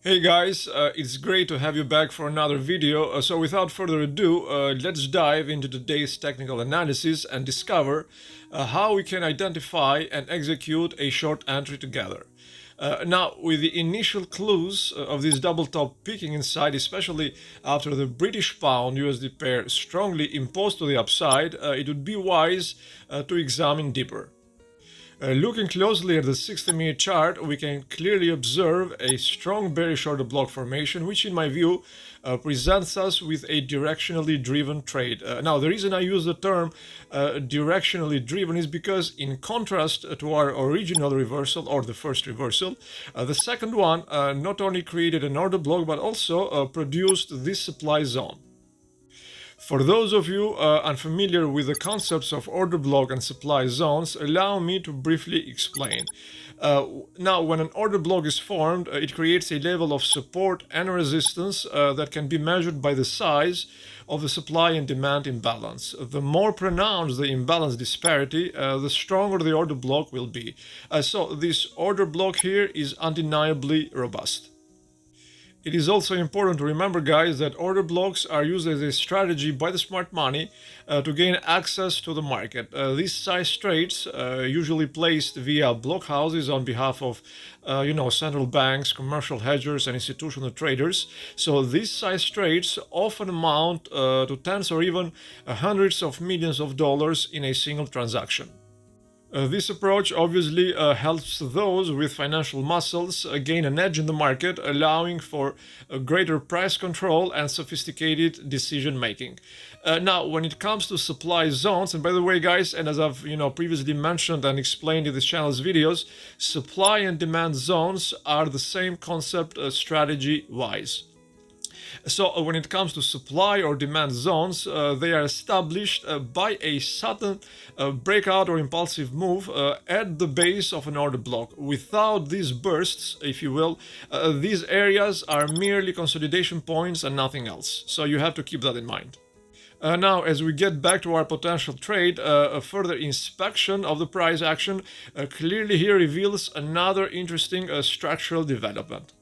Hey guys, it's great to have you back for another video. So without further ado, let's dive into today's technical analysis and discover how we can identify and execute a short entry together. Now, with the initial clues of this double top peaking inside, especially after the British pound USD pair strongly imposed to the upside, it would be wise to examine deeper. Looking closely at the 60-minute chart, we can clearly observe a strong bearish order block formation, which in my view presents us with a directionally driven trade. Now, the reason I use the term directionally driven is because, in contrast to our original reversal, or the first reversal, the second one not only created an order block but also produced this supply zone. For those of you unfamiliar with the concepts of order block and supply zones, allow me to briefly explain. Now, when an order block is formed, it creates a level of support and resistance that can be measured by the size of the supply and demand imbalance. The more pronounced the imbalance disparity, the stronger the order block will be. So this order block here is undeniably robust. It is also important to remember, guys, that order blocks are used as a strategy by the smart money to gain access to the market. These size trades, usually placed via block houses on behalf of, central banks, commercial hedgers, and institutional traders. So these size trades often amount to tens or even hundreds of millions of dollars in a single transaction. This approach obviously helps those with financial muscles gain an edge in the market, allowing for greater price control and sophisticated decision making. Now, when it comes to supply zones, and by the way, guys, and as I've previously mentioned and explained in this channel's videos, supply and demand zones are the same concept strategy-wise. So when it comes to supply or demand zones, they are established by a sudden breakout or impulsive move at the base of an order block. Without these bursts, if you will, these areas are merely consolidation points and nothing else. So you have to keep that in mind. Now, as we get back to our potential trade, a further inspection of the price action clearly here reveals another interesting structural development.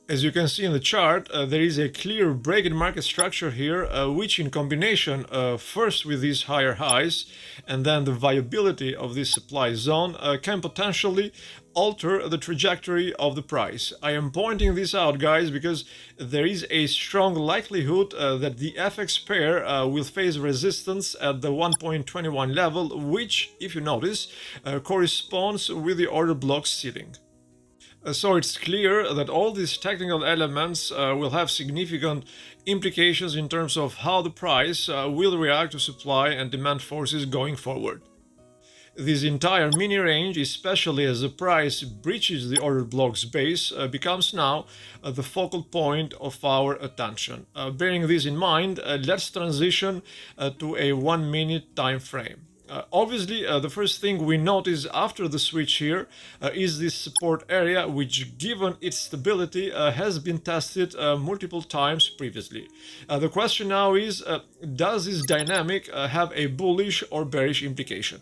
As you can see in the chart, there is a clear break in market structure here, which in combination first with these higher highs and then the viability of this supply zone can potentially alter the trajectory of the price. I am pointing this out, guys, because there is a strong likelihood that the FX pair will face resistance at the 1.21 level, which, if you notice, corresponds with the order block ceiling. So it's clear that all these technical elements will have significant implications in terms of how the price will react to supply and demand forces going forward. This entire mini range, especially as the price breaches the order block's base, becomes now the focal point of our attention. Bearing this in mind, let's transition to a 1-minute time frame. Obviously, the first thing we notice after the switch here is this support area, which, given its stability, has been tested multiple times previously. The question now is, does this dynamic have a bullish or bearish implication?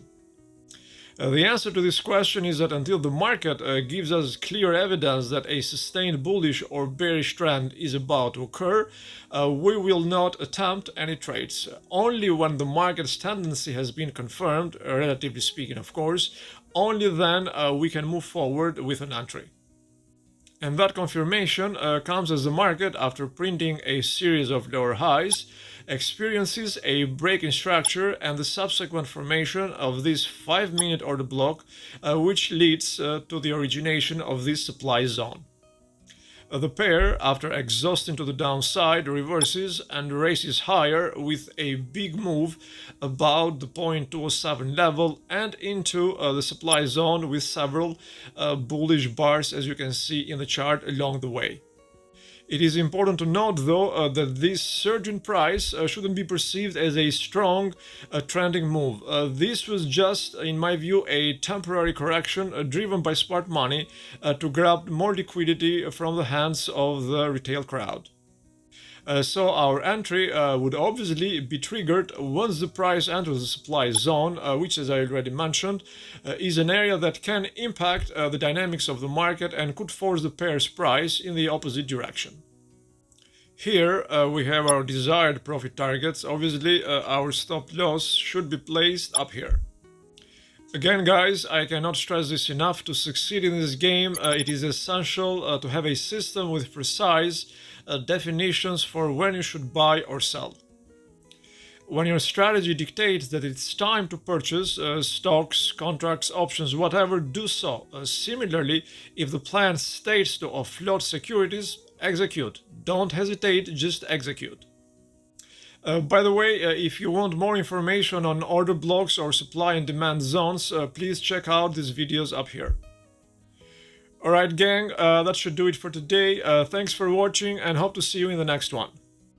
The answer to this question is that until the market gives us clear evidence that a sustained bullish or bearish trend is about to occur, we will not attempt any trades. Only when the market's tendency has been confirmed, relatively speaking of course, only then we can move forward with an entry. And that confirmation comes as the market, after printing a series of lower highs, experiences a break in structure and the subsequent formation of this 5-minute order block, which leads to the origination of this supply zone. The pair, after exhausting to the downside, reverses and races higher with a big move about the 0.207 level and into the supply zone with several bullish bars, as you can see in the chart, along the way. It is important to note, though, that this surge in price shouldn't be perceived as a strong trending move. This was just, in my view, a temporary correction driven by smart money to grab more liquidity from the hands of the retail crowd. So our entry would obviously be triggered once the price enters the supply zone, which, as I already mentioned, is an area that can impact the dynamics of the market and could force the pair's price in the opposite direction. Here we have our desired profit targets. Obviously, our stop loss should be placed up here. Again, guys, I cannot stress this enough. To succeed in this game, it is essential to have a system with precise definitions for when you should buy or sell. When your strategy dictates that it's time to purchase stocks, contracts, options, whatever, do so. Similarly, if the plan states to offload securities, execute. Don't hesitate, just execute. By the way, if you want more information on order blocks or supply and demand zones, please check out these videos up here. Alright gang, that should do it for today. Thanks for watching and hope to see you in the next one.